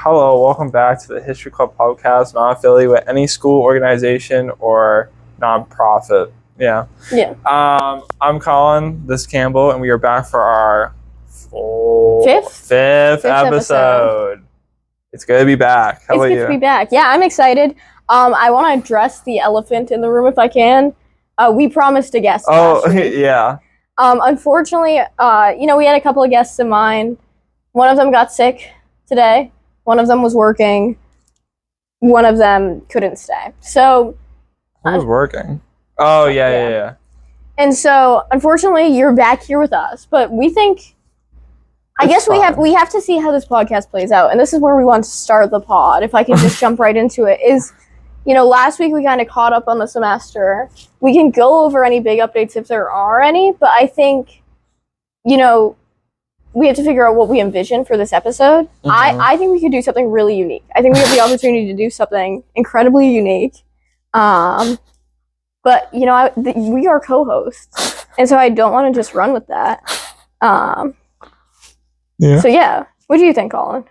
Hello, welcome back to the History Club podcast, not affiliated with any school, organization, or nonprofit. Yeah. I'm Colin, this is Campbell, and we are back for our fifth episode. It's good to be back. How about you? It's good to be back. Yeah, I'm excited. I want to address the elephant in the room if I can. We promised a guest last week. Yeah. Unfortunately, we had a couple of guests in mind. One of them got sick today. One of them was working. One of them couldn't stay. So Who was working? Oh, yeah. And so, unfortunately, you're back here with us. But we think, I guess we have to see how this podcast plays out. And this is where we want to start the pod. If I can just jump right into it. Last week we kind of caught up on the semester. We can go over any big updates if there are any. But I think, we have to figure out what we envision for this episode. Mm-hmm. I think we could do something really unique. I think we have the opportunity to do something incredibly unique. But, we are co-hosts. And so I don't want to just run with that. So, yeah. What do you think, Colin?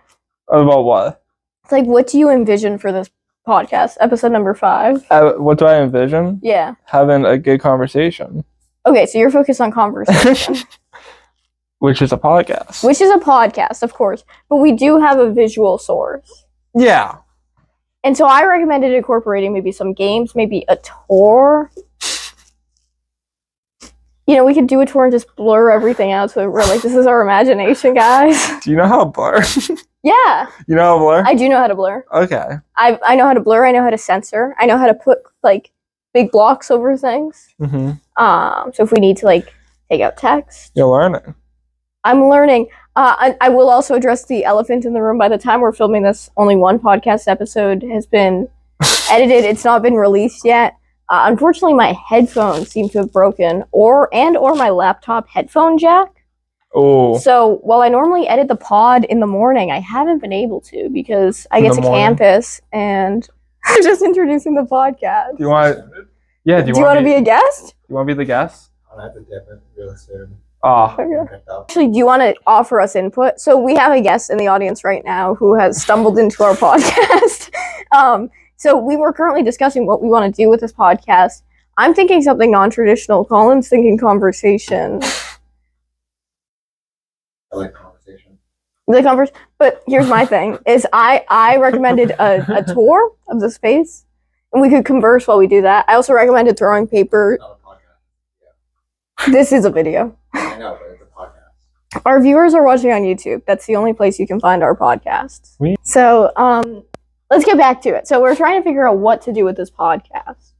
About what? It's what do you envision for this podcast, episode number 5? What do I envision? Yeah. Having a good conversation. Okay, so you're focused on conversation. Which is a podcast. Which is a podcast, of course. But we do have a visual source. Yeah. And so I recommended incorporating maybe some games, maybe a tour. We could do a tour and just blur everything out so we're this is our imagination, guys. Do you know how to blur? Yeah. You know how to blur? I do know how to blur. Okay. I know how to blur. I know how to censor. I know how to put, big blocks over things. Mm-hmm. So if we need to, take out text. You're learning. I'm learning. I will also address the elephant in the room. By the time we're filming this, only one podcast episode has been edited. It's not been released yet. Unfortunately, my headphones seem to have broken, or my laptop headphone jack. Oh. So while I normally edit the pod in the morning, I haven't been able to because I get to campus and I'm just introducing the podcast. Do you want? Yeah. Do you want to be a guest? You want to be the guest? I'll have to dip it real soon. Okay. Actually, do you want to offer us input? So we have a guest in the audience right now who has stumbled into our podcast. So we were currently discussing what we want to do with this podcast. I'm thinking something non-traditional. Colin's thinking conversation. I like conversation. But here's my thing, is I recommended a tour of the space, and we could converse while we do that. I also recommended throwing paper. Not a podcast. Yeah. This is a video. I know, but it's a podcast. Our viewers are watching on YouTube. That's the only place you can find our podcasts. So, let's get back to it. So we're trying to figure out what to do with this podcast.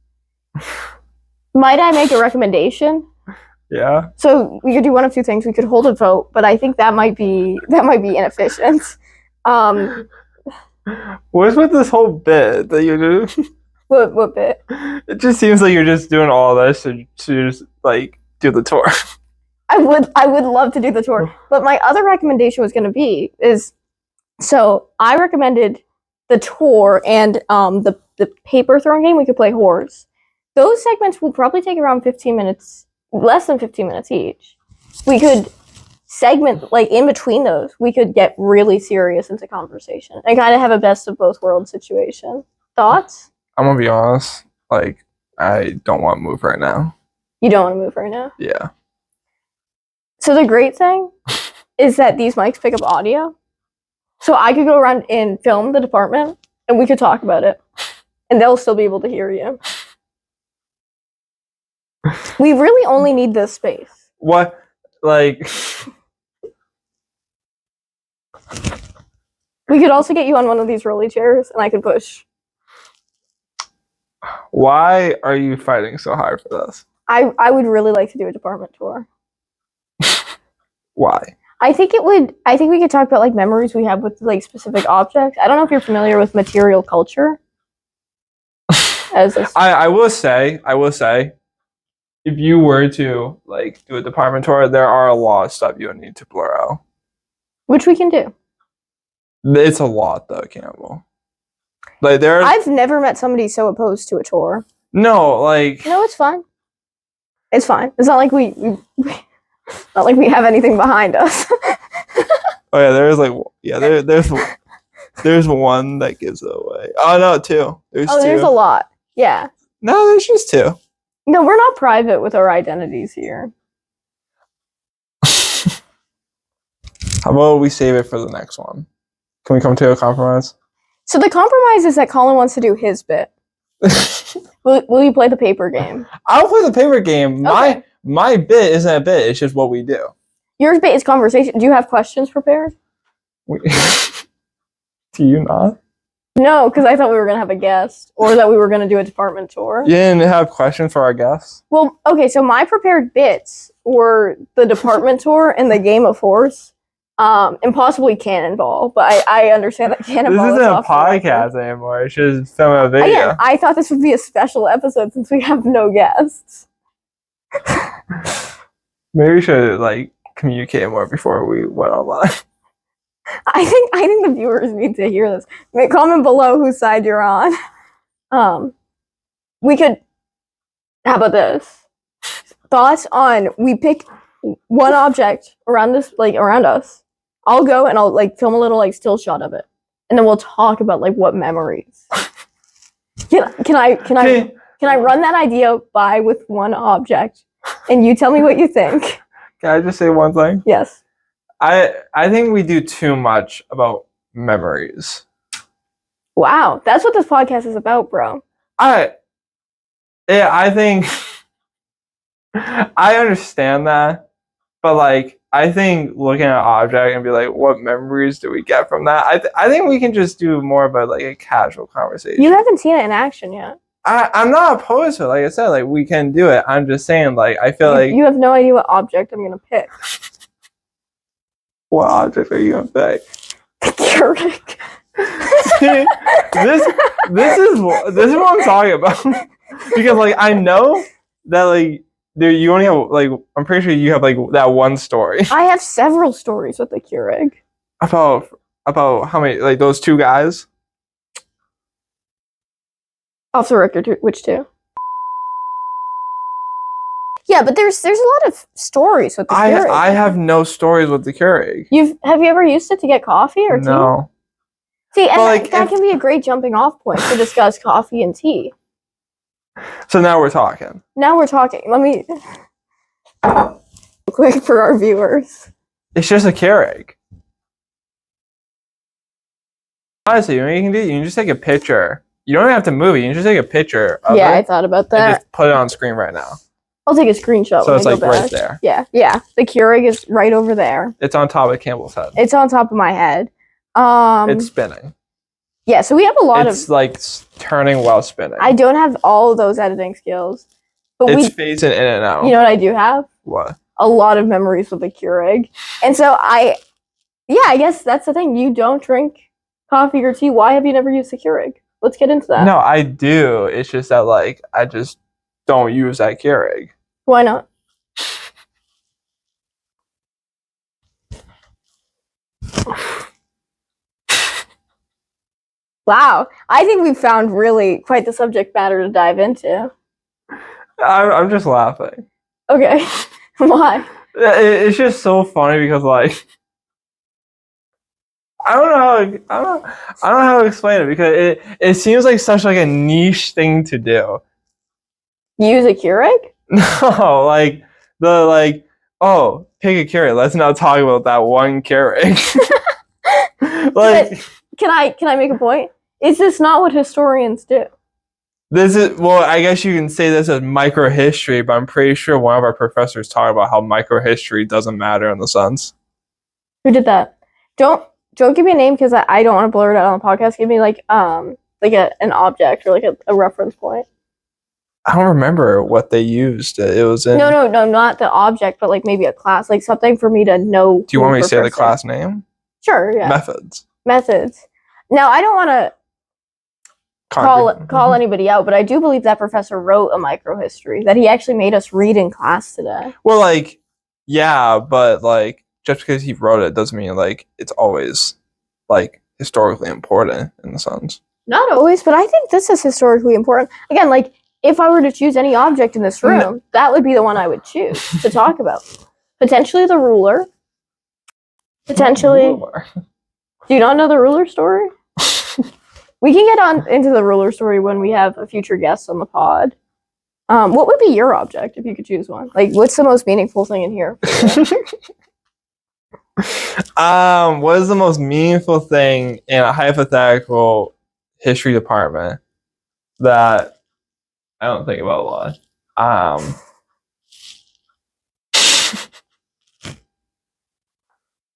Might I make a recommendation? Yeah. So we could do one of two things. We could hold a vote, but I think that might be inefficient. What's with this whole bit that you do? What bit? It just seems like you're just doing all this to just do the tour. I would love to do the tour, but my other recommendation was going to so I recommended the tour and the paper throwing game. We could play horse. Those segments will probably take around 15 minutes. Less than 15 minutes each. We could segment, in between those, we could get really serious into conversation and kind of have a best of both worlds situation. Thoughts? I'm going to be honest. I don't want to move right now. You don't want to move right now? Yeah. So the great thing is that these mics pick up audio. So I could go around and film the department and we could talk about it. And they'll still be able to hear you. We really only need this space. What? We could also get you on one of these rolly chairs and I could push. Why are you fighting so hard for this? I would really like to do a department tour. Why? I think we could talk about memories we have with specific objects. I don't know if you're familiar with material culture. I will say, if you were to do a department tour, there are a lot of stuff you would need to blur out. Which we can do. It's a lot though, Campbell. I've never met somebody so opposed to a tour. No, No, it's fine. It's fine. It's not like we have anything behind us. Oh yeah, there's There's one that gives it away. Oh no, two. There's two. There's a lot. Yeah. No, there's just two. No, we're not private with our identities here. How about we save it for the next one? Can we come to a compromise? So the compromise is that Colin wants to do his bit. Will you play the paper game? I'll play the paper game. Okay. My bit isn't a bit. It's just what we do. Your bit is conversation. Do you have questions prepared? Do you not? No, because I thought we were going to have a guest or that we were going to do a department tour. You didn't have questions for our guests? Well, okay, so my prepared bits were the department tour and the game of horse. And possibly Cannonball, but I understand that Cannonball This is isn't a off the record. podcast anymore. It's just film a video. Again, I thought this would be a special episode since we have no guests. Maybe we should like communicate more before we went online. I think the viewers need to hear this. Comment below whose side you're on. We could. How about this? Thoughts on we pick one object around us. I'll go and I'll like film a little like still shot of it, and then we'll talk about like what memories. Can I run that idea by with one object, and you tell me what you think? Can I just say one thing? Yes. I think we do too much about memories. Wow, that's what this podcast is about, bro. I think I understand that, but like I think looking at an object and be like, what memories do we get from that? I think we can just do more of a casual conversation. You haven't seen it in action yet. I'm not opposed to it. Like I said, like we can do it. I'm just saying, like I feel like You have no idea what object I'm gonna pick. what object are you gonna pick? Keurig. this is what I'm talking about. Because like I know that like you only have like I'm pretty sure you have like that one story I have several stories with the Keurig. about how many like those two guys. Off the record, which two? Yeah, but there's a lot of stories with the Keurig. I have no stories with the Keurig. Have you ever used it to get coffee or tea? No. See, and But, that can be a great jumping off point to discuss coffee and tea. So now we're talking. Now we're talking. Let me quick for our viewers. It's just a Keurig. Honestly, what you can just take a picture. You don't even have to move it. You can just take a picture of Yeah, it I thought about and that. just put it on screen right now. I'll take a screenshot. So when it's I like go right back. there. Yeah. The Keurig is right over there. It's on top of Campbell's head. It's on top of my head. It's spinning. Yeah, so we have a lot It's like turning while spinning. I don't have all of those editing skills, but it's phasing in and out. you know what I do have? What? A lot of memories with the Keurig. And so I guess that's the thing. You don't drink coffee or tea. Why have you never used the Keurig? Let's get into that. No, I do. It's just that like I just don't use that Keurig. Why not? Wow. I think we've found really quite the subject matter to dive into. I'm just laughing. Okay. Why? It's just so funny because like I don't know how to explain it because it seems like such like a niche thing to do. Use a Keurig? No, like oh, pick a Keurig. Let's not talk about that one Keurig. Like Can I make a point? Is this not what historians do? this is well, I guess you can say this as microhistory, but I'm pretty sure one of our professors talked about how microhistory doesn't matter in the sense. Who did that? Don't give me a name because I don't want to blur it out on the podcast. Give me like an object or like a reference point. I don't remember what they used. It was in. No, not the object, but like maybe a class, like something for me to know. Do you want me to say the class name? Sure, yeah. Methods. Now, I don't want to call anybody out, but I do believe that professor wrote a microhistory that he actually made us read in class today. Well, like, yeah, but like, just because he wrote it doesn't mean like it's always like historically important in the sense. Not always, but I think this is historically important. Again, like if I were to choose any object in this room, that would be the one I would choose to talk about. Potentially the ruler. Potentially. Ruler. Do you not know the ruler story? We can get on into the ruler story when we have a future guest on the pod. What would be your object if you could choose one? Like, what's the most meaningful thing in here? What is the most meaningful thing in a hypothetical history department that I don't think about a lot?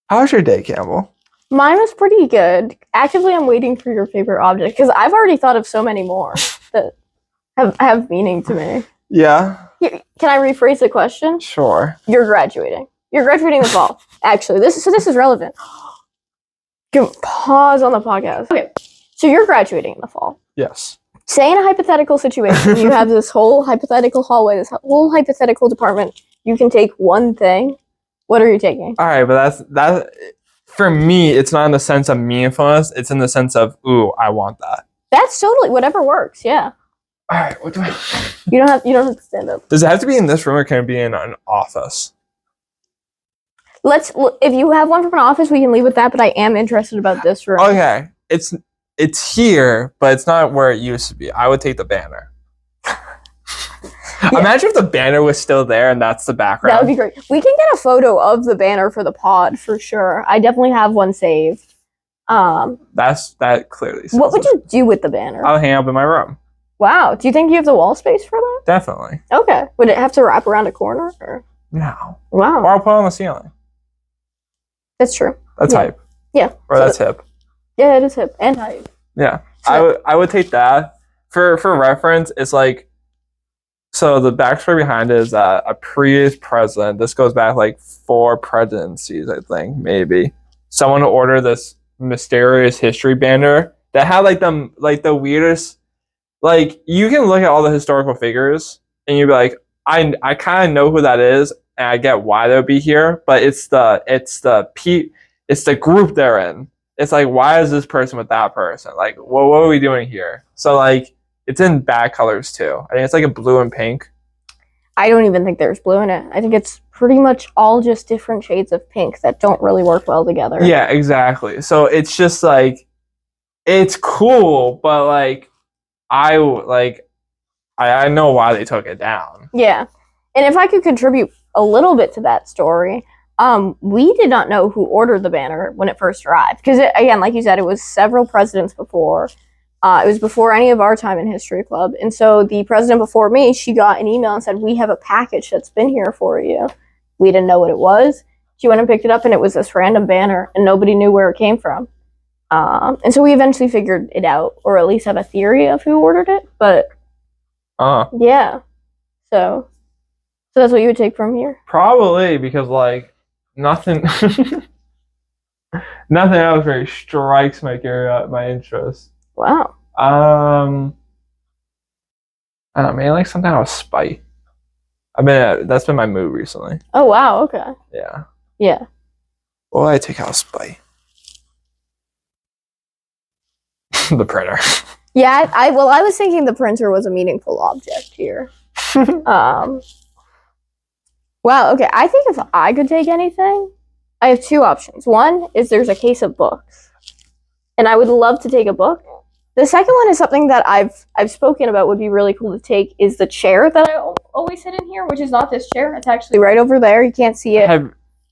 How was your day, Campbell? Mine was pretty good. Actively, I'm waiting for your favorite object because I've already thought of so many more that have meaning to me. Yeah. Can I rephrase the question? Sure. You're graduating. You're graduating this fall. Actually, this is relevant. Give pause on the podcast. Okay, so you're graduating in the fall. Yes. Say in a hypothetical situation, you have this whole hypothetical hallway, this whole hypothetical department. You can take one thing. What are you taking? All right, but that's for me. It's not in the sense of meaningfulness. It's in the sense of, ooh, I want that. That's totally whatever works. Yeah. All right. What do I? You don't have to stand up. Does it have to be in this room or can it be in an office? If you have one from an office, we can leave with that. But I am interested about this room. Okay, it's here, but it's not where it used to be. I would take the banner. Yeah. Imagine if the banner was still there and that's the background. That would be great. We can get a photo of the banner for the pod for sure. I definitely have one saved. That clearly says What would it. you do with the banner? I'll hang up in my room. Wow. Do you think you have the wall space for that? Definitely. Okay. Would it have to wrap around a corner? Or? No. Wow. Or I'll put it on the ceiling. That's true. That's Yeah. hype. Yeah. Or that's hip. Yeah, it is hip and hype. Yeah. So- I would take that. For reference, it's like, so the backstory behind it is that a previous president, this goes back like 4 presidencies, I think, maybe. Someone ordered this mysterious history banner that had like the weirdest, like, you can look at all the historical figures and you'd be like, I kind of know who that is and I get why they would be here, but it's the group they're in. It's like, why is this person with that person? Like, what are we doing here? So like, it's in bad colors too. I think it's like a blue and pink. I don't even think there's blue in it. I think it's pretty much all just different shades of pink that don't really work well together. Yeah, exactly. So it's just like, it's cool, but like, I know why they took it down. Yeah. And if I could contribute a little bit to that story, we did not know who ordered the banner when it first arrived. Because, again, like you said, it was several presidents before. It was before any of our time in History Club. And so the president before me, she got an email and said, we have a package that's been here for you. We didn't know what it was. She went and picked it up, and it was this random banner, and nobody knew where it came from. And so we eventually figured it out, or at least have a theory of who ordered it. But, yeah. So that's what you would take from here? Probably, because like, nothing else really strikes my interest. Wow. I don't know, maybe like something out of spite. That's been my mood recently. Oh, wow. Okay. Yeah. Yeah. What would I take out of spite? The printer. Yeah, I was thinking the printer was a meaningful object here. Wow, okay. I think if I could take anything, I have 2 options. One is there's a case of books, and I would love to take a book. The second one is something that I've spoken about would be really cool to take, is the chair that I always sit in here, which is not this chair. It's actually right over there. You can't see it.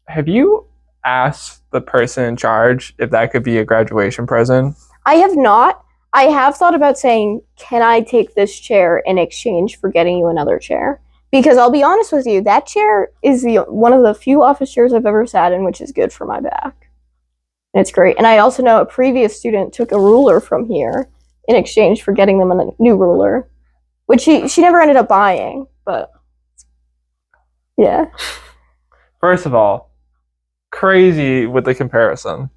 Have you asked the person in charge if that could be a graduation present? I have not. I have thought about saying, can I take this chair in exchange for getting you another chair? Because I'll be honest with you, that chair is one of the few office chairs I've ever sat in, which is good for my back. And it's great. And I also know a previous student took a ruler from here in exchange for getting them a new ruler, which she never ended up buying, but yeah. First of all, crazy with the comparison.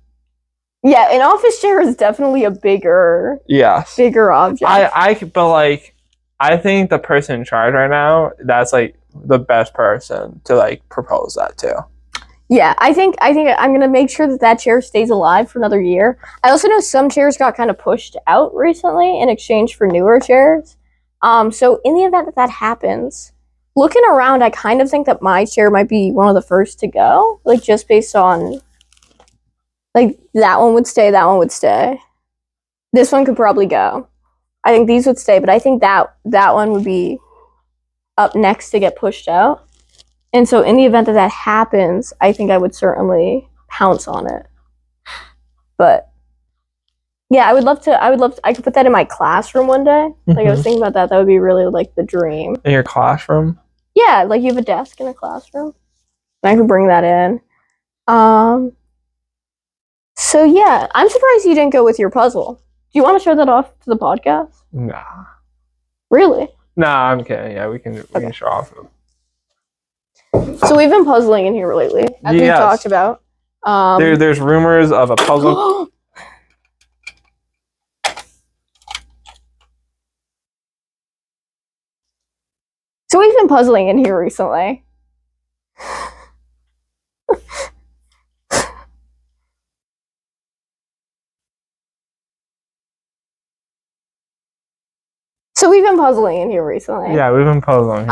Yeah, an office chair is definitely a bigger object. But like, I think the person in charge right now, that's like the best person to like propose that to. Yeah, I think I'm gonna make sure that chair stays alive for another year. I also know some chairs got kind of pushed out recently in exchange for newer chairs. So in the event that happens, looking around, I kind of think that my chair might be one of the first to go, like just based on, like, that one would stay, that one would stay. This one could probably go. I think these would stay, but I think that one would be up next to get pushed out. And so in the event that that happens, I think I would certainly pounce on it. But yeah, I would love to, I could put that in my classroom one day. Like I was thinking about that. That would be really like the dream. In your classroom? Yeah, like you have a desk in a classroom. And I could bring that in. So yeah, I'm surprised you didn't go with your puzzle. Do you want to show that off to the podcast? Nah. Really? Nah, I'm kidding. Yeah, we can show off. So we've been puzzling in here lately, as we talked about. There's rumors of a puzzle. So we've been puzzling in here recently. So we've been puzzling in here recently. Yeah, we've been puzzling.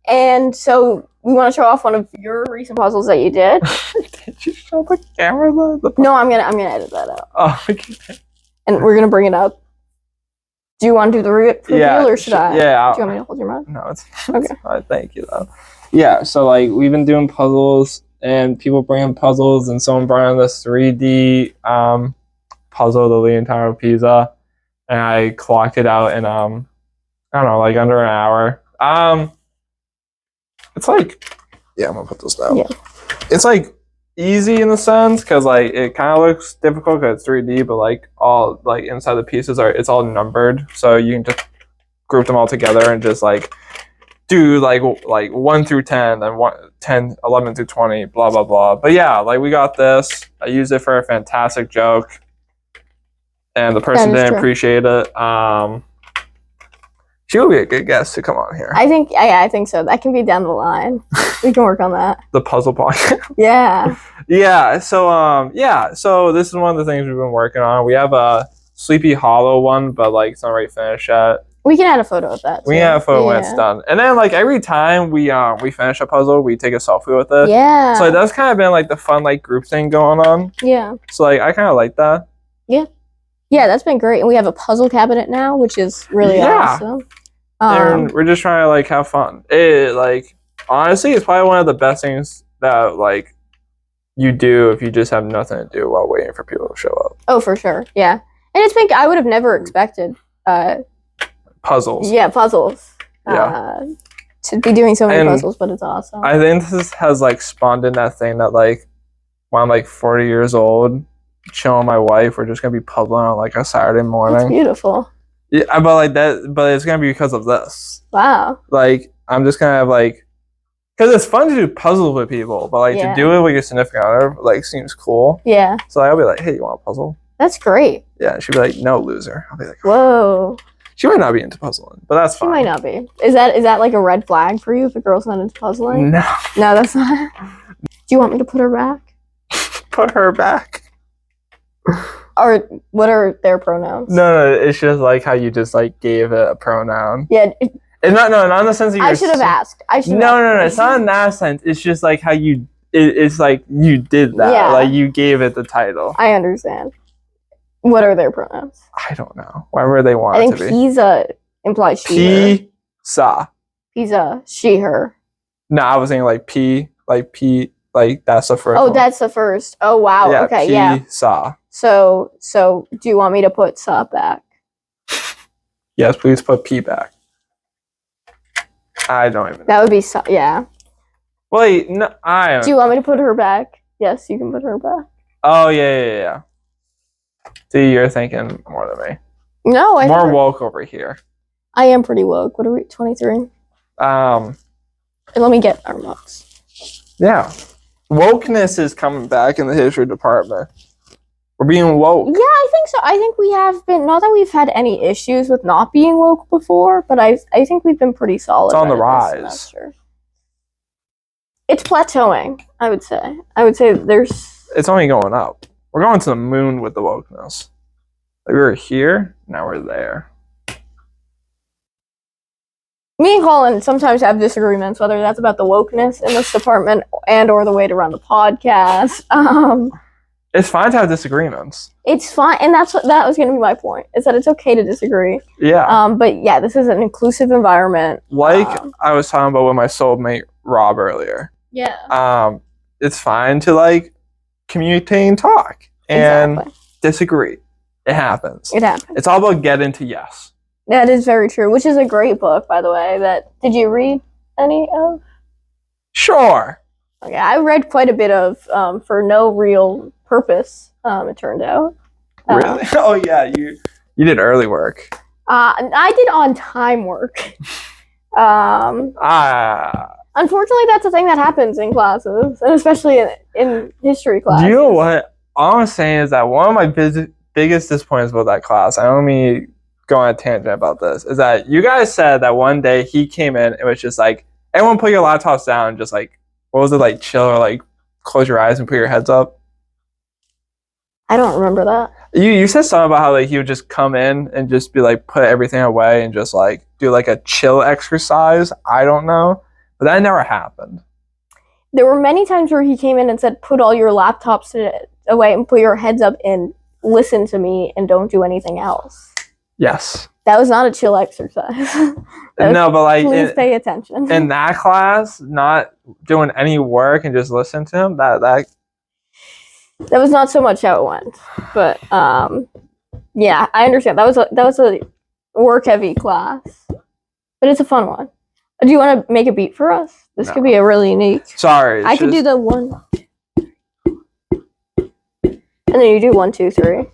And so we want to show off one of your recent puzzles that you did. Did you show the camera No, I'm gonna edit that out. Oh, okay. And we're gonna bring it up. Do you want to do the reveal or should I? Yeah. Do you want me to hold your mouth? No, it's Okay. fine. Thank you though. Yeah, so like we've been doing puzzles and people bring in puzzles and someone brought in this 3D puzzle, the Leaning Tower of Pisa, and I clocked it out in I don't know, like under an hour. It's like, yeah, I'm gonna put this down. Yeah. It's like easy in the sense because like it kind of looks difficult because it's 3D, but like all like inside the pieces it's all numbered, so you can just group them all together and just like do like 1 through 10, then 10, 11 through 20, blah blah blah. But yeah, like we got this. I used it for a fantastic joke, and the person didn't appreciate it. She would be a good guest to come on here. I think so. That can be down the line. We can work on that. The puzzle podcast. Yeah. Yeah. So this is one of the things we've been working on. We have a Sleepy Hollow one, but like it's not right finished yet. We can add a photo of that. We can add a photo when it's done. And then like every time we finish a puzzle, we take a selfie with it. Yeah. So that's kind of been like the fun like group thing going on. Yeah. So like I kind of like that. Yeah. Yeah, that's been great. And we have a puzzle cabinet now, which is really awesome. And we're just trying to like have fun. It like honestly, it's probably one of the best things that like you do if you just have nothing to do while waiting for people to show up. Oh, for sure. Yeah. And it's been, I would have never expected puzzles. Yeah, puzzles. Yeah. To be doing so many puzzles, but it's awesome. I think this has like spawned in that thing that like when I'm like 40 years old, chilling with my wife, we're just gonna be puzzling on like a Saturday morning. That's beautiful. Yeah, but like that, but it's gonna be because of this. Wow. Like I'm just gonna have like, because it's fun to do puzzles with people, but like to do it with your significant other like seems cool. Yeah. So I'll be like, hey, you want a puzzle? That's great. Yeah, she'd be like, no, loser. I'll be like, whoa. She might not be into puzzling, but that's fine. She might not be. Is that like a red flag for you if a girl's not into puzzling? No. No, that's not. Do you want me to put her back? Put her back. Or what are their pronouns? No, it's just like how you just like gave it a pronoun. Yeah. It's not in the sense that I should have asked. No, it's not in that sense. It's just like how you. It's like you did that. Yeah. Like you gave it the title. I understand. What are their pronouns? I don't know. Whatever they want I it think to be. Pisa implies she, her. Pisa. Pisa, she, her. No, I was saying like P, like that's the first. Oh, one. that's the first. Oh, wow. Yeah, okay, yeah. Pisa. So do you want me to put sa back? Yes, please put P back. I don't even know. That would be sa, yeah. Wait, no, I don't. Do you want me to put her back? Yes, you can put her back. Oh, yeah. See, you're thinking more than me. No, I more woke over here. I am pretty woke. What are we, 23? And let me get our mugs. Yeah. Wokeness is coming back in the history department. We're being woke. Yeah, I think so. I think we have been, not that we've had any issues with not being woke before, but I think we've been pretty solid. It's on the rise. It's plateauing, I would say. I would say there's... It's only going up. We're going to the moon with the wokeness. Like we were here, now we're there. Me and Colin sometimes have disagreements, whether that's about the wokeness in this department and or the way to run the podcast. It's fine to have disagreements. It's fine, and that was going to be my point. Is that it's okay to disagree. Yeah. But yeah, this is an inclusive environment. Like I was talking about with my soulmate Rob earlier. Yeah. It's fine to like communicate and talk and Exactly. disagree. It happens. It happens. It's all about getting to yes. That is very true. Which is a great book, by the way. Did you read any of? Sure. Okay, I read quite a bit of For No Real Purpose. It turned out. Really? Oh yeah, you did early work. I did on time work. Unfortunately, that's a thing that happens in classes, and especially in history classes. Do you know what? All I'm saying is that one of my biggest disappointments about that class, I don't mean go on a tangent about this, is that you guys said that one day he came in and was just like, everyone put your laptops down and just like, what was it, like chill or like close your eyes and put your heads up? I don't remember that. You said something about how like he would just come in and just be like put everything away and just like do like a chill exercise. I don't know. But that never happened. There were many times where he came in and said, put all your laptops away and put your heads up and listen to me and don't do anything else. Yes. That was not a chill exercise. No, but like please pay attention. In that class, not doing any work and just listen to him, that was not so much how it went. But yeah, I understand. That was a work heavy class. But it's a fun one. Do you want to make a beat for us? This could be a really unique. Sorry. I could do the 1, and then you do 1, 2, 3.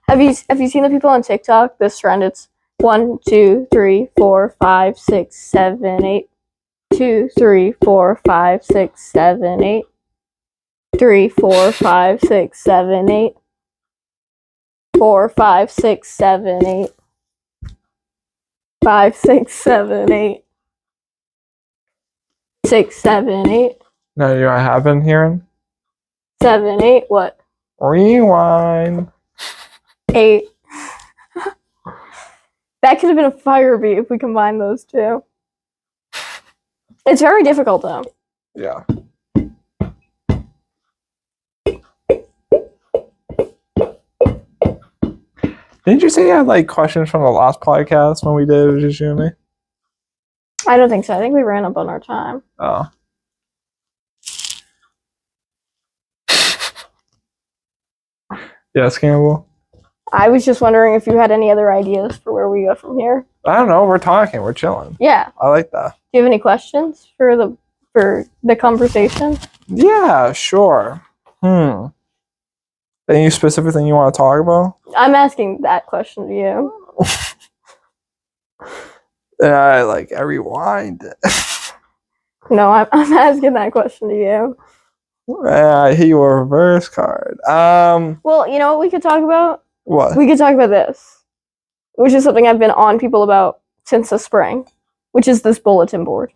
Have you seen the people on TikTok? This trend. It's 1, 2, 3, 4, 5, 6, 7, 8. 2, 3, 4, 5, 6, 7, 8. 3, 4, 5, 6, 7, 8. 4, 5, 6, 7, 8. 5, 6, 7, 8. 6, 7, 8. No, you know what I have been hearing? 7, 8. What? Rewind. 8. That could have been a fire beat if we combined those two. It's very difficult though. Yeah. Didn't you say you had like questions from the last podcast when we did it was just you and me? I don't think so. I think we ran up on our time. Oh. Yes, Campbell. I was just wondering if you had any other ideas for where we go from here. I don't know. We're talking. We're chilling. Yeah. I like that. Do you have any questions for the conversation? Yeah, sure. Any specific thing you want to talk about? I'm asking that question to you. I rewind. No, I'm asking that question to you. I hit you a reverse card. Well, you know what we could talk about? What? We could talk about this, which is something I've been on people about since the spring, which is this bulletin board.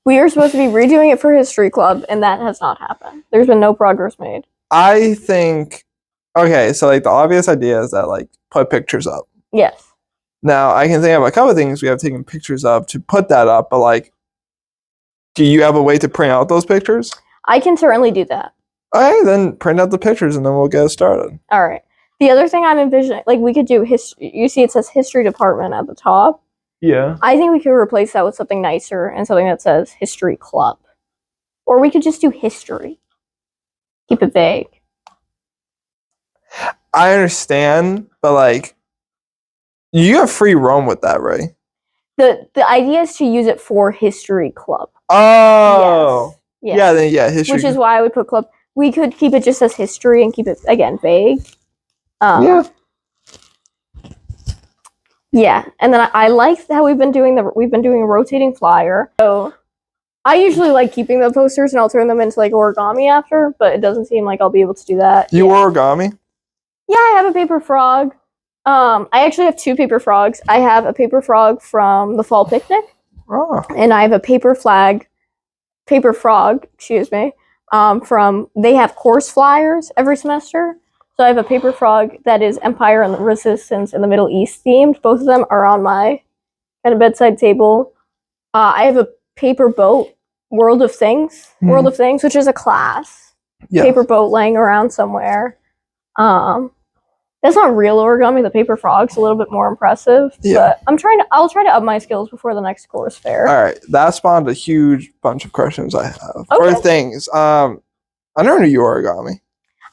We are supposed to be redoing it for History Club, and that has not happened. There's been no progress made. I think, okay, so like the obvious idea is that like put pictures up. Yes. Now I can think of a couple of things we have taken pictures of to put that up, but like, do you have a way to print out those pictures? I can certainly do that. Okay, then print out the pictures and then we'll get it started. All right. The other thing I'm envisioning, like we could do history. You see, it says History Department at the top. Yeah. I think we could replace that with something nicer and something that says History Club, or we could just do history. Keep it vague. I understand, but like, you have free roam with that, right? The idea is to use it for History Club. Oh. Yes. Yeah, then yeah, history. Which is why I would put club. We could keep it just as history and keep it again vague. Yeah. Yeah, and then I like how we've been doing a rotating flyer. So I usually like keeping the posters and I'll turn them into like origami after, but it doesn't seem like I'll be able to do that. You origami? Yeah, I have a paper frog. I actually have 2 paper frogs. I have a paper frog from the fall picnic. Oh. And I have a paper frog, excuse me, from, they have course flyers every semester. So I have a paper frog that is Empire and the Resistance in the Middle East themed. Both of them are on my kind of bedside table. I have a paper boat, World of Things, which is a class. Yeah. Paper boat laying around somewhere. That's not real origami. The paper frog's a little bit more impressive. Yeah. But I'll try to up my skills before the next course fair. All right, that spawned a huge bunch of questions I have Okay. or things. I never knew you origami.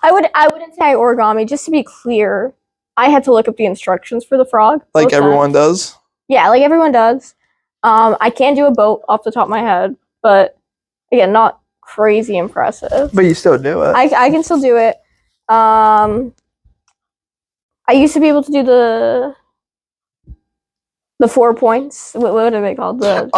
I wouldn't say origami. Just to be clear, I had to look up the instructions for the frog. Like both everyone times. does. Yeah, like everyone does. I can do a boat off the top of my head, but again, not crazy impressive. But you still do it. I can still do it. I used to be able to do the 4 points. What are they called? The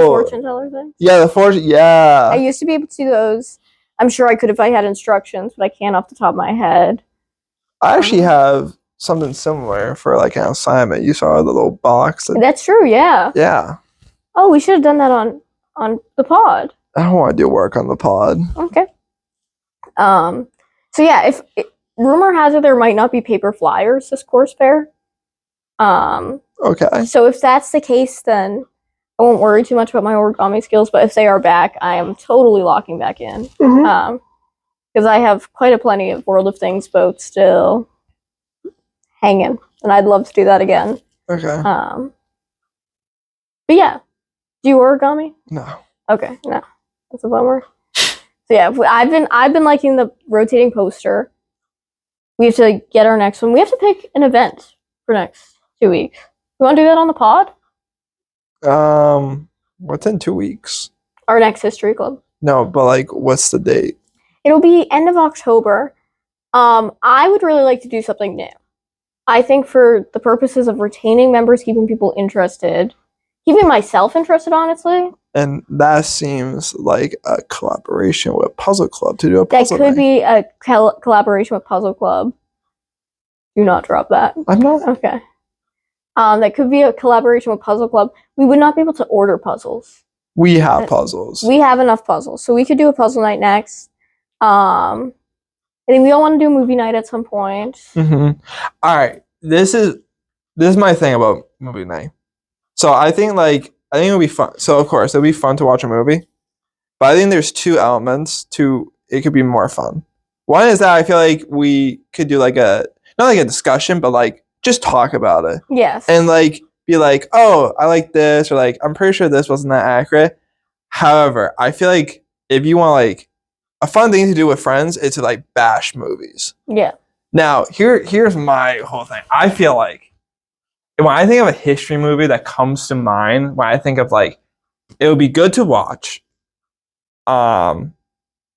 fortune teller thing. Yeah, the fortune. Yeah. I used to be able to do those. I'm sure I could if I had instructions, but I can't off the top of my head. I actually have something similar for like an assignment. You saw the little box. That's true. Yeah. Yeah. Oh, we should have done that on the pod. I don't want to do work on the pod. Okay. So yeah, rumor has it there might not be paper flyers this course fair. Okay. So if that's the case, then I won't worry too much about my origami skills. But if they are back, I am totally locking back in. Because I have quite a plenty of World of Things boats still hanging, and I'd love to do that again. Okay. But yeah, do you origami? No. Okay, no, that's a bummer. So yeah, I've been liking the rotating poster. We have to get our next one. We have to pick an event for next 2 weeks. You want to do that on the pod? What's in 2 weeks? Our next history club. No, but like, what's the date? It'll be end of October. I would really like to do something new. I think for the purposes of retaining members, keeping people interested, keeping myself interested, honestly. And that seems like a collaboration with Puzzle Club to do a puzzle. That could be a collaboration with Puzzle Club. Do not drop that. I'm not. Okay. That could be a collaboration with Puzzle Club. We would not be able to order puzzles. We have puzzles. We have enough puzzles, so we could do a puzzle night next. I think we all want to do a movie night at some point. All right, this is my thing about movie night. So I think it'll be fun. So of course it'll be fun to watch a movie, but I think there's two elements to it could be more fun. One is that I feel like we could do like not like a discussion, but like just talk about it. Yes. And like be like, oh, I like this, or like I'm pretty sure this wasn't that accurate. However, I feel like if you want like a fun thing to do with friends is to like bash movies. Yeah. Now, here's my whole thing. I feel like when I think of a history movie that comes to mind, when I think of like it would be good to watch, and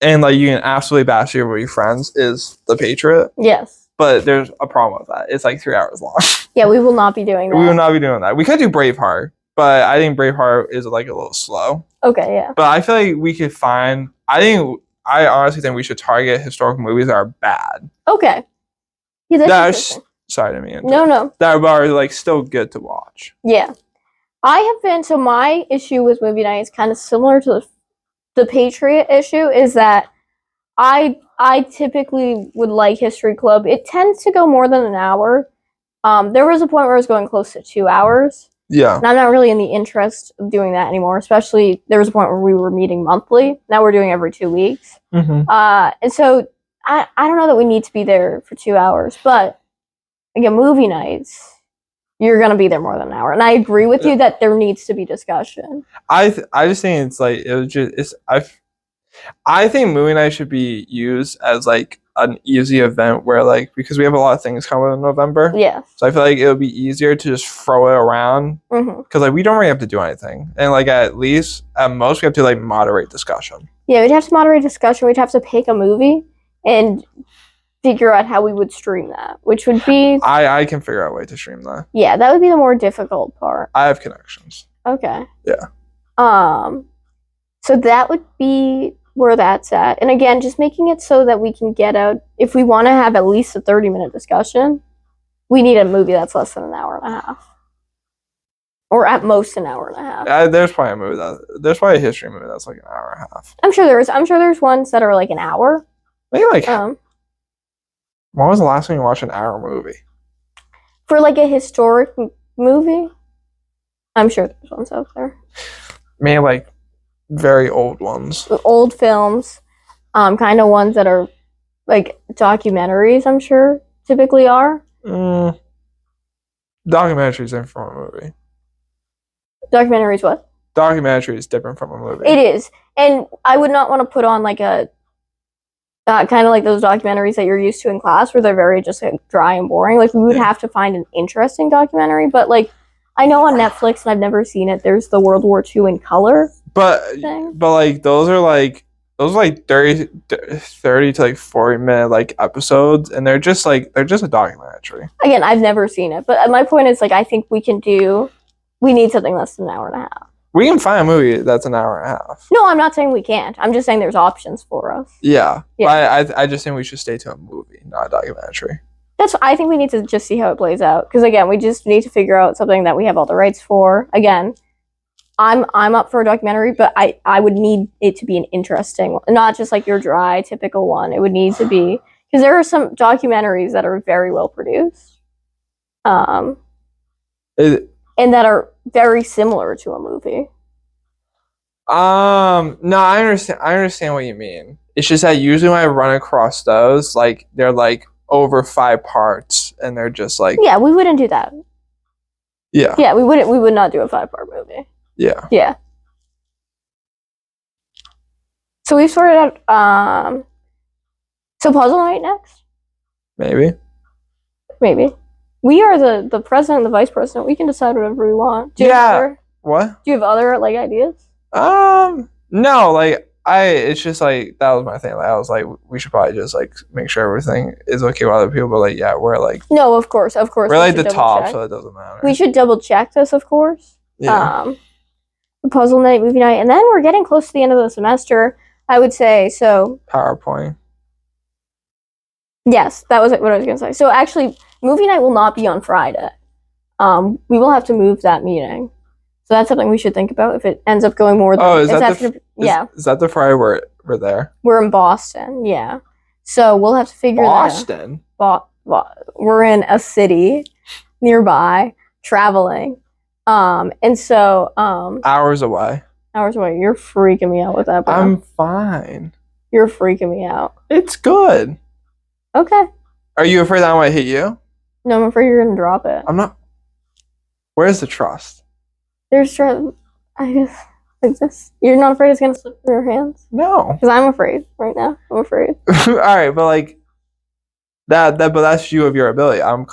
like you can absolutely bash it with your friends is The Patriot. Yes. But there's a problem with that. It's like 3 hours long. Yeah, we will not be doing that. We will not be doing that. We could do Braveheart, but I think Braveheart is like a little slow. Okay, yeah. But I feel like we could find. I honestly think we should target historical movies that are bad. Okay. Yeah, that's sorry to me. No. That are like still good to watch. Yeah. So my issue with movie night is kind of similar to the Patriot issue, is that I typically would like History Club. It tends to go more than an hour. There was a point where I was going close to 2 hours. Yeah. And I'm not really in the interest of doing that anymore, especially there was a point where we were meeting monthly. Now we're doing every 2 weeks. And so I don't know that we need to be there for 2 hours, but again, movie nights, you're going to be there more than an hour. And I agree with you that there needs to be discussion. I just think it's like, I think movie night should be used as like an easy event where like, because we have a lot of things coming in November. Yeah. So I feel like it would be easier to just throw it around because like we don't really have to do anything. And like at most we have to like moderate discussion. Yeah, we'd have to moderate discussion. We'd have to pick a movie and figure out how we would stream that, which would be... I can figure out a way to stream that. Yeah, that would be the more difficult part. I have connections. Okay. Yeah. So that would be where that's at. And again, just making it so that we can get out, if we want to have at least a 30-minute discussion, we need a movie that's less than an hour and a half. Or at most an hour and a half. There's probably there's probably a history movie that's like an hour and a half. I'm sure there's ones that are like an hour. Maybe like when was the last time you watched an hour movie? For like a historic movie? I'm sure there's ones out there. maybe like very old ones. Old films, kind of ones that are like documentaries. I'm sure typically are Documentaries different from a movie. documentaries. What? Documentary is different from a movie. It is, and I would not want to put on like a kind of like those documentaries that you're used to in class, where they're very just like, dry and boring. Like we would have to find an interesting documentary, but like I know on Netflix, and I've never seen it. There's the World War II in color thing. But like those are like 30 to like 40-minute like episodes, and they're just a documentary. Again, I've never seen it, but my point is like I think we need something less than an hour and a half. We can find a movie that's an hour and a half. No, I'm not saying we can't. I'm just saying there's options for us. Yeah. I just think we should stay to a movie, not a documentary. I think we need to just see how it plays out. Because again, we just need to figure out something that we have all the rights for. Again, I'm up for a documentary, but I would need it to be an interesting one. Not just like your dry, typical one. It would need to be, because there are some documentaries that are very well produced. And that are very similar to a movie. No, I understand what you mean. It's just that usually when I run across those, like they're like over 5 parts, and they're just like Yeah, we wouldn't do that. Yeah. Yeah, we would not do a 5-part movie. Yeah. Yeah. So we've sorted out so puzzle night next? Maybe. We are the president and the vice president. We can decide whatever we want. What? Do you have other like ideas? No, like it's just like that was my thing. Like I was like, we should probably just like make sure everything is okay with other people. But like, yeah, we're like No, of course. we're like the top, so it doesn't matter. We should double check this, of course. Yeah. The puzzle night, movie night, and then we're getting close to the end of the semester. I would say so. PowerPoint. Yes, that was what I was going to say. So actually, movie night will not be on Friday. We will have to move that meeting. So that's something we should think about if it ends up going more than... Oh, is that the Friday we're there? We're in Boston, yeah. So we'll have to figure Boston? that out. We're in a city nearby, traveling. And so... hours away. Hours away. You're freaking me out with that, bro. I'm fine. You're freaking me out. It's good. Okay. Are you afraid that I might hit you? No, I'm afraid you're going to drop it. I'm not. Where's the trust? There's trust. I just like this. You're not afraid it's going to slip through your hands? No. Because I'm afraid right now. I'm afraid. All right, but like but that's you of your ability. I'm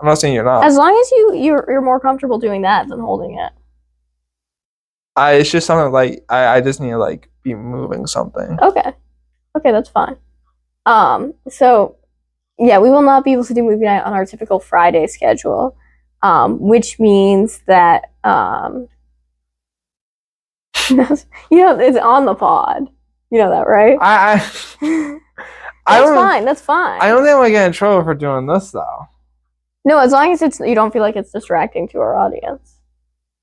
not saying you're not. As long as you're more comfortable doing that than holding it. It's just something like I just need to like be moving something. Okay, that's fine. So yeah, we will not be able to do movie night on our typical Friday schedule, which means that it's on the pod. You know that, right? That's fine. I don't think I'm gonna get in trouble for doing this though. No, as long as you don't feel like it's distracting to our audience.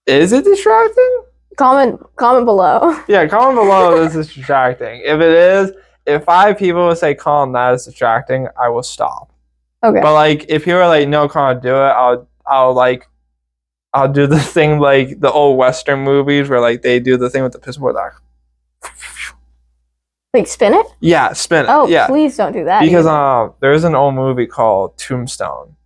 Is it distracting? Comment below. Yeah, comment below if this is distracting. If it is, if 5 people would say Colin that is distracting, I will stop. Okay. But like if you were like, no, Colin, do it, I'll do the thing like the old Western movies where like they do the thing with the piss board like spin it? Yeah, spin it. Oh, yeah. Please don't do that. Because there's an old movie called Tombstone.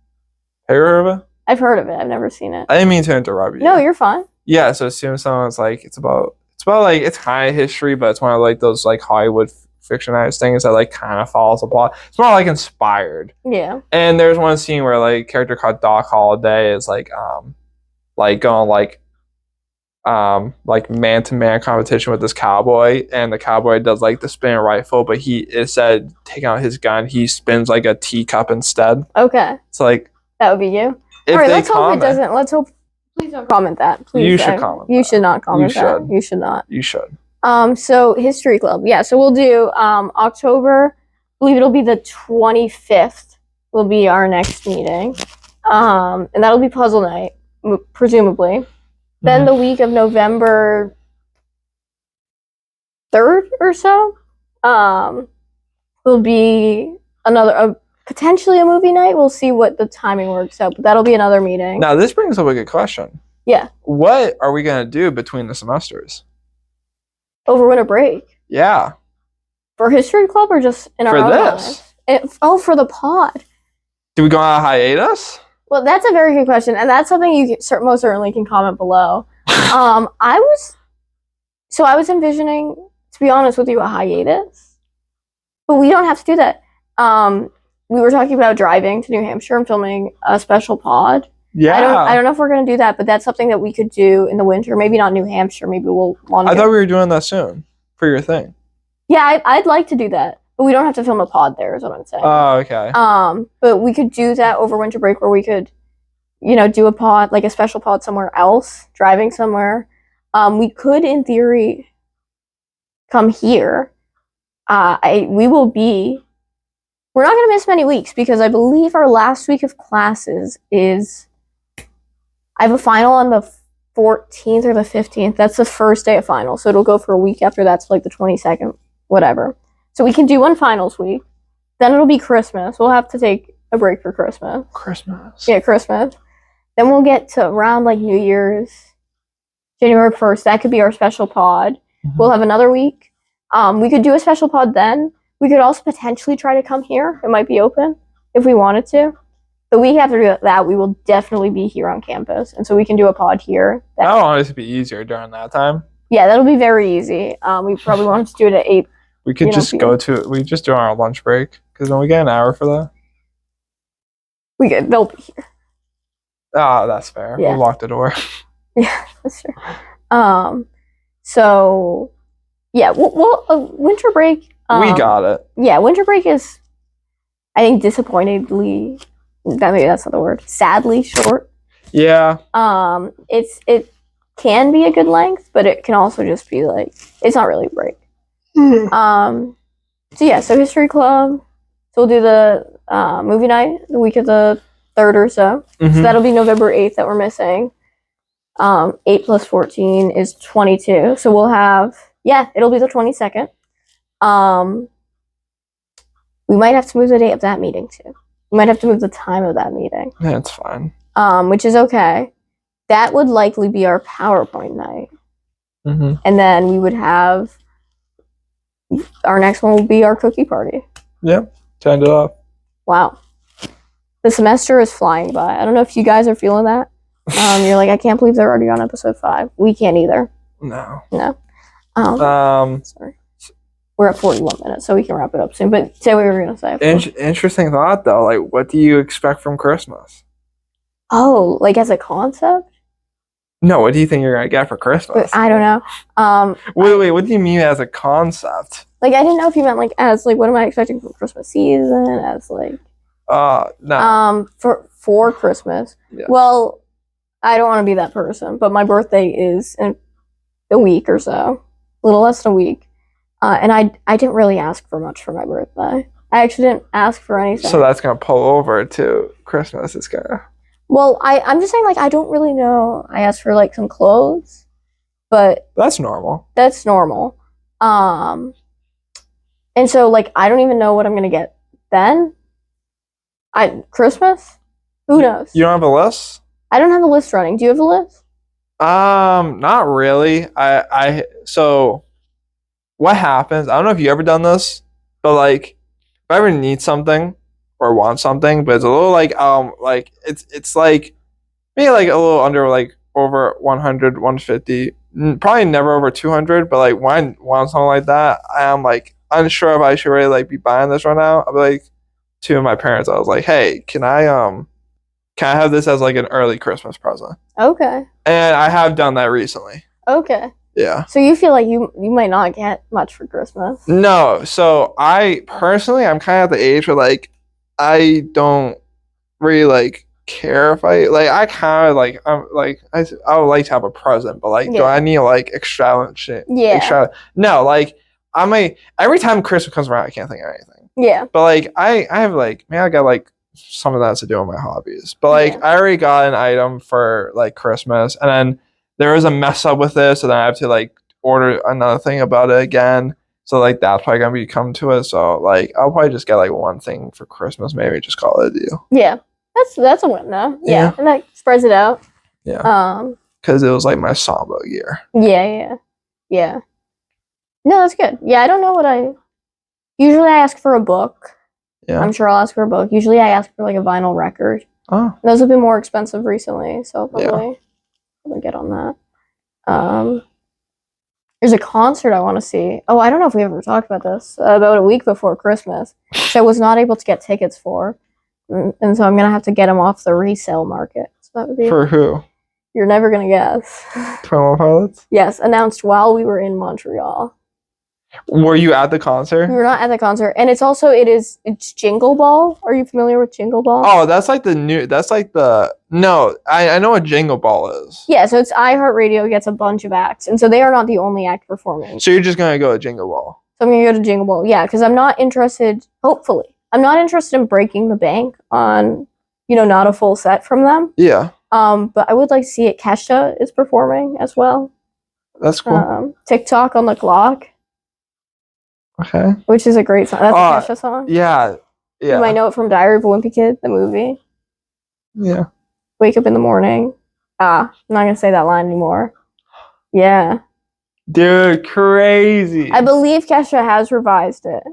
Have you heard of it? I've heard of it. I've never seen it. I didn't mean to interrupt you. No, you're fine. Yeah, so Tombstone is like it's about like it's kind of history, but it's one of like those like Hollywood fictionized things that like kind of follows the plot. It's more like inspired. Yeah. And there's one scene where like a character called Doc Holliday is like going like man-to-man competition with this cowboy, and the cowboy does like the spinning rifle, but instead of taking out his gun, he spins like a teacup instead. Okay. It's like that would be you. All right, let's hope it doesn't. Let's hope. Please don't comment that. Please. You should comment. You should not comment that. Should. You should not. You should. So History Club. Yeah. So we'll do October. I believe it'll be the 25th. Will be our next meeting. And that'll be puzzle night, presumably. Then the week of November 3rd or so, will be potentially a movie night. We'll see what the timing works out, but that'll be another meeting. Now this brings up a good question. Yeah. What are we gonna do between the semesters? Over winter break. Yeah. For history club or just in our For own this. lives? For the pod. Do we go on a hiatus? Well, that's a very good question, and that's something you most certainly can comment below. I was envisioning, to be honest with you, a hiatus, but we don't have to do that. We were talking about driving to New Hampshire and filming a special pod. Yeah. I don't know if we're gonna do that, but that's something that we could do in the winter. Maybe not New Hampshire. Maybe we'll want to. I thought we were doing that soon for your thing. Yeah, I'd like to do that, but we don't have to film a pod there. Is what I'm saying. Oh, okay. But we could do that over winter break, where we could, do a pod, like a special pod somewhere else, driving somewhere. We could, in theory, come here. We're not going to miss many weeks because I believe our last week of classes is, I have a final on the 14th or the 15th. That's the first day of finals. So it'll go for a week after that's like the 22nd, whatever. So we can do one finals week. Then it'll be Christmas. We'll have to take a break for Christmas. Christmas. Yeah, Christmas. Then we'll get to around like New Year's, January 1st. That could be our special pod. Mhm. We'll have another week. We could do a special pod then. We could also potentially try to come here. It might be open if we wanted to. The week after that, we will definitely be here on campus. And so we can do a pod here. That'll honestly be easier during that time. Yeah, that'll be very easy. We probably wanted to do it at 8. We could just we just do our lunch break because then we get an hour for that. They'll be here. Ah, that's fair. Yeah. We'll lock the door. Yeah, that's true. So, yeah, winter break. We got it. Yeah, winter break is, I think, disappointingly, maybe that's not the word, sadly short. Yeah. It can be a good length, but it can also just be like, it's not really a break. So history club. So we'll do the movie night the week of the 3rd or so. Mhm. So that'll be November 8th that we're missing. 8 plus 14 is 22. So we'll have, it'll be the 22nd. We might have to move the date of that meeting too. We might have to move the time of that meeting. That's fine. Which is okay. That would likely be our PowerPoint night. Mm-hmm. And then we would have, our next one will be our cookie party. Yeah, turned it up. Wow. The semester is flying by. I don't know if you guys are feeling that. You're like, I can't believe they're already on episode 5. We can't either. No. Sorry. We're at 41 minutes, so we can wrap it up soon. But say what you were going to say. Interesting thought, though. Like, what do you expect from Christmas? Oh, like as a concept? No, what do you think you're going to get for Christmas? I don't know. Wait, what do you mean as a concept? Like, I didn't know if you meant, like, as, like, what am I expecting for Christmas season? As, like... no. For Christmas. Yeah. Well, I don't want to be that person, but my birthday is in a week or so. A little less than a week. And I didn't really ask for much for my birthday. I actually didn't ask for anything. So that's going to pull over to Christmas. It's going to... Well, I'm just saying, like, I don't really know. I asked for, like, some clothes, but... That's normal. That's normal. And so, like, I don't even know what I'm going to get then. Christmas? Who knows? You don't have a list? I don't have a list running. Do you have a list? Not really. So what happens, I don't know if you ever done this, but like if I ever need something or want something, but it's a little like it's like maybe like a little under like over 100, 150, probably never over 200, but like when I want something like that, I am like unsure if I should really like be buying this right now. I'll be like to my parents, I was like, hey, can I have this as like an early Christmas present? Okay. And I have done that recently. Okay. Yeah. So you feel like you might not get much for Christmas? No. So I personally, I'm kind of at the age where like I don't really like care if I kind of like I would like to have a present, but like do I need like extravagant shit? Yeah. No, like every time Christmas comes around, I can't think of anything. Yeah. But like I have like I got like some of that to do with my hobbies. But like I already got an item for like Christmas, and then there was a mess up with it, so then I have to like order another thing about it again. So like that's probably gonna be come to it. So like I'll probably just get like one thing for Christmas, maybe just call it a deal. Yeah. That's a win though. Yeah. And that spreads it out. Yeah. because it was like my samba year. Yeah. No, that's good. Yeah, I don't know what I. Usually, I ask for a book. Yeah. I'm sure I'll ask for a book. Usually, I ask for like a vinyl record. Oh. Those have been more expensive recently, so I'll probably get on that. There's a concert I want to see. Oh, I don't know if we ever talked about this. About a week before Christmas, which I was not able to get tickets for, and so I'm gonna have to get them off the resale market. So that would be For who? You're never gonna guess. 21 Pilots? Yes, announced while we were in Montreal. Were you at the concert? We were not at the concert, and it's Jingle Ball. Are you familiar with Jingle Ball? Oh, that's like no, I know what Jingle Ball is. Yeah, so it's iHeartRadio gets a bunch of acts, and so they are not the only act performing. So you're just gonna go to Jingle Ball? So I'm gonna go to Jingle Ball, yeah, because I'm not interested. Hopefully, I'm not interested in breaking the bank on, not a full set from them. Yeah. But I would like to see it. Kesha is performing as well. That's cool. TikTok on the Clock. Okay. Which is a great song. That's a Kesha song. Yeah. You might know it from Diary of a Wimpy Kid, the movie. Yeah. Wake up in the morning. I'm not gonna say that line anymore. Yeah. Dude, crazy. I believe Kesha has revised it.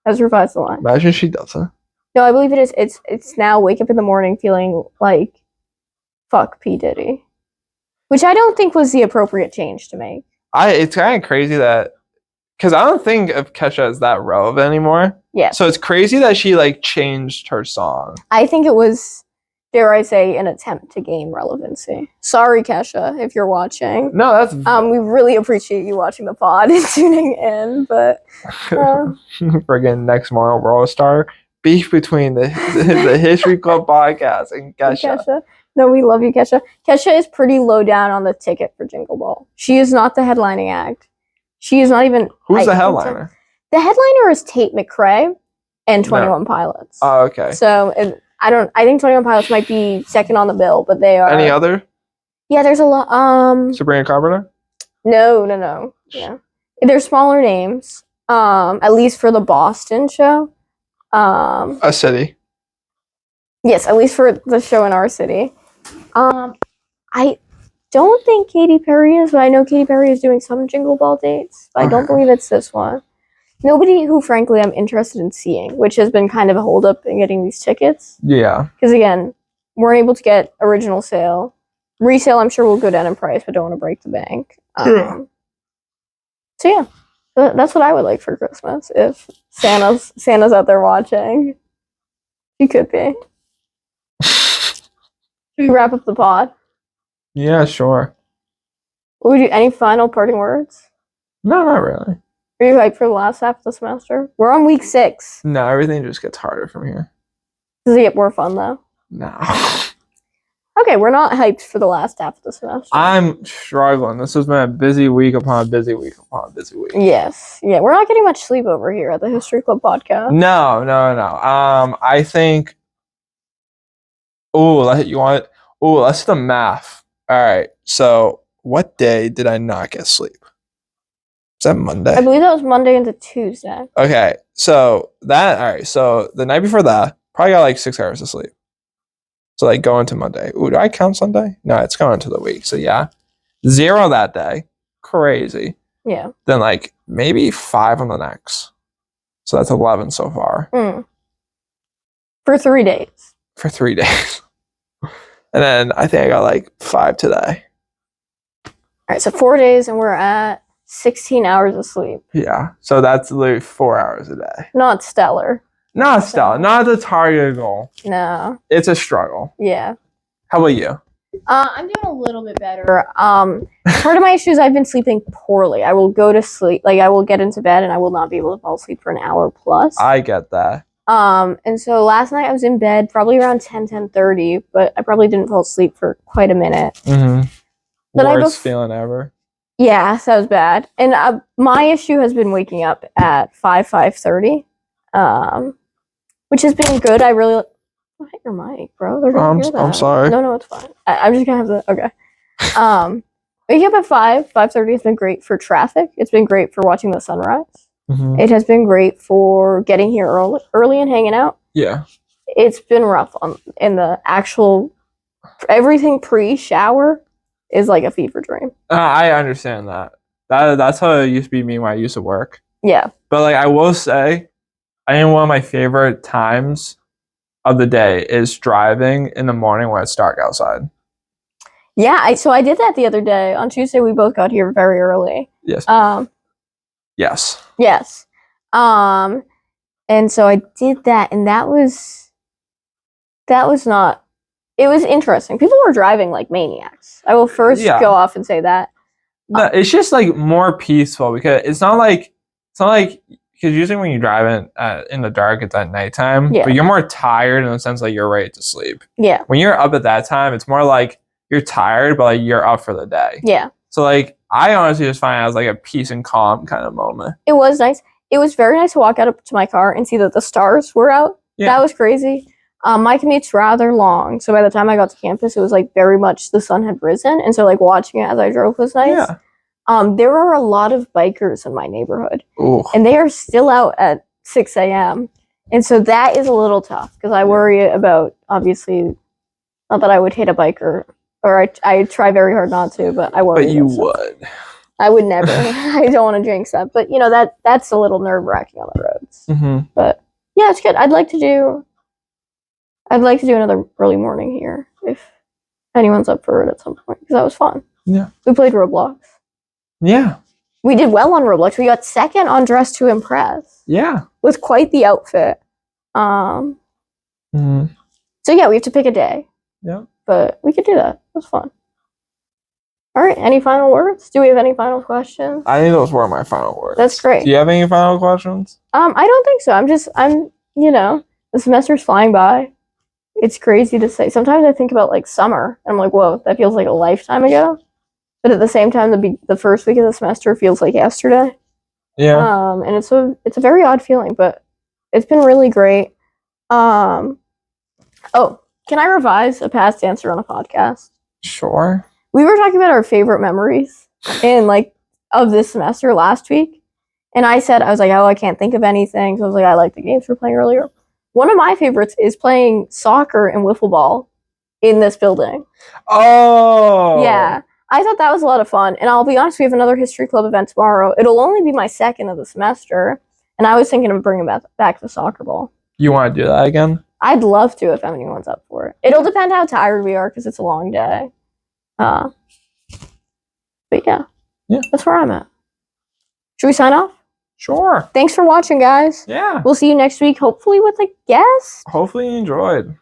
Has revised the line. Imagine she doesn't. No, I believe it is. It's now wake up in the morning feeling like fuck P. Diddy. Which I don't think was the appropriate change to make. It's kind of crazy that, because I don't think of Kesha as that relevant anymore. Yeah. So it's crazy that she changed her song. I think it was, dare I say, an attempt to gain relevancy. Sorry, Kesha, if you're watching. No, that's we really appreciate you watching the pod and tuning in, but friggin' next Tomorrow World Star beef between the History Club podcast and Kesha. No, we love you, Kesha. Kesha is pretty low down on the ticket for Jingle Ball. She is not the headlining act. She is not even. Who's the headliner? The headliner is Tate McRae and 21 Pilots. Oh, okay. So I think 21 Pilots might be second on the bill, but they are. Any other? Yeah, there's a lot. Sabrina Carpenter? No. Yeah. There's smaller names. At least for the Boston show. A city. Yes, at least for the show in our city. I don't think Katy Perry is, but I know Katy Perry is doing some Jingle Ball dates. But I don't believe it's this one. Nobody who, frankly, I'm interested in seeing, which has been kind of a holdup in getting these tickets. Yeah. Because, again, weren't able to get original sale. Resale, I'm sure, will go down in price, but don't want to break the bank. So, yeah. That's what I would like for Christmas, if Santa's out there watching. He could be. Should we wrap up the pod? Yeah, sure. Will we do any final parting words? No, not really. Are you hyped for the last half of the semester? We're on week 6. No, everything just gets harder from here. Does it get more fun, though? No. Okay, we're not hyped for the last half of the semester. I'm struggling. This has been a busy week upon busy week upon busy week. Yes. Yeah, we're not getting much sleep over here at the History Club podcast. No. I think... let's do the math. All right, so what day did I not get sleep? Is that Monday? I believe that was Monday into Tuesday. Okay, so so the night before that, probably got 6 hours of sleep. So going to Monday. Do I count Sunday? No, it's going into the week. So yeah, 0 that day. Crazy. Yeah. Then maybe 5 on the next. So that's 11 so far. For 3 days. For 3 days. And then I think I got 5 today. All right, so 4 days and we're at 16 hours of sleep. Yeah, so that's literally 4 hours a day. Not stellar. Not stellar. Not the target goal. No. It's a struggle. Yeah. How about you? I'm doing a little bit better. Part of my issue is I've been sleeping poorly. I will go to sleep, I will get into bed and I will not be able to fall asleep for an hour plus. I get that. And so last night I was in bed probably around 10:30, but I probably didn't fall asleep for quite a minute. Mm-hmm. The Worst feeling ever. Yeah, that was bad. And my issue has been waking up at 5:30, which has been good. I really hit your mic, bro. They're gonna hear that. I'm sorry. No, it's fine. I'm just gonna have to. Okay. Waking up at 5:30 has been great for traffic. It's been great for watching the sunrise. Mm-hmm. It has been great for getting here early and hanging out. Yeah. It's been rough in the actual everything pre-shower is like a fever dream. I understand that. That's how it used to be me when I used to work. Yeah. But like I will say, I think one of my favorite times of the day is driving in the morning when it's dark outside. Yeah, so I did that the other day. On Tuesday, we both got here very early. Yes. Yes. Yes. And so I did that, and that was not. It was interesting. People were driving like maniacs. I will first go off and say that. No, it's just like more peaceful because it's not like because usually when you drive in the dark, it's at nighttime. Yeah. But you're more tired in the sense like you're ready to sleep. Yeah. When you're up at that time, it's more like you're tired, but like you're up for the day. Yeah. So like I honestly just find it as like a peace and calm kind of moment. It was nice. It was very nice to walk out to my car and see that the stars were out. Yeah. That was crazy. My commute's rather long, so by the time I got to campus, it was like very much the sun had risen, and so like watching it as I drove was nice. Yeah. There are a lot of bikers in my neighborhood. Ooh. And they are still out at 6 a.m. And so that is a little tough because I worry about, obviously, not that I would hit a biker, or I try very hard not to, but I worry. But you would. I would never. I don't want to jinx that. But, you know, that's a little nerve-wracking on the roads. Mm-hmm. But, yeah, it's good. I'd like to do another early morning here if anyone's up for it at some point because that was fun. Yeah. We played Roblox. Yeah. We did well on Roblox. We got second on Dress to Impress. Yeah. With quite the outfit. Mm-hmm. So yeah, we have to pick a day. Yeah. But we could do that. It was fun. All right. Any final words? Do we have any final questions? I think those were my final words. That's great. Do you have any final questions? I don't think so. The semester's flying by. It's crazy to say. Sometimes I think about like summer and I'm like, whoa, that feels like a lifetime ago. But at the same time, the first week of the semester feels like yesterday. Yeah. And it's a very odd feeling, but it's been really great. Oh, can I revise a past answer on a podcast? Sure. We were talking about our favorite memories of this semester last week. And I was like, oh, I can't think of anything. So I was like, I like the games we were playing earlier. One of my favorites is playing soccer and wiffle ball in this building. Oh. Yeah. I thought that was a lot of fun. And I'll be honest, we have another history club event tomorrow. It'll only be my second of the semester. And I was thinking of bringing back the soccer ball. You want to do that again? I'd love to if anyone's up for it. It'll depend how tired we are because it's a long day. But yeah. That's where I'm at. Should we sign off? Sure. Thanks for watching, guys. Yeah. We'll see you next week, hopefully with a guest. Hopefully you enjoyed.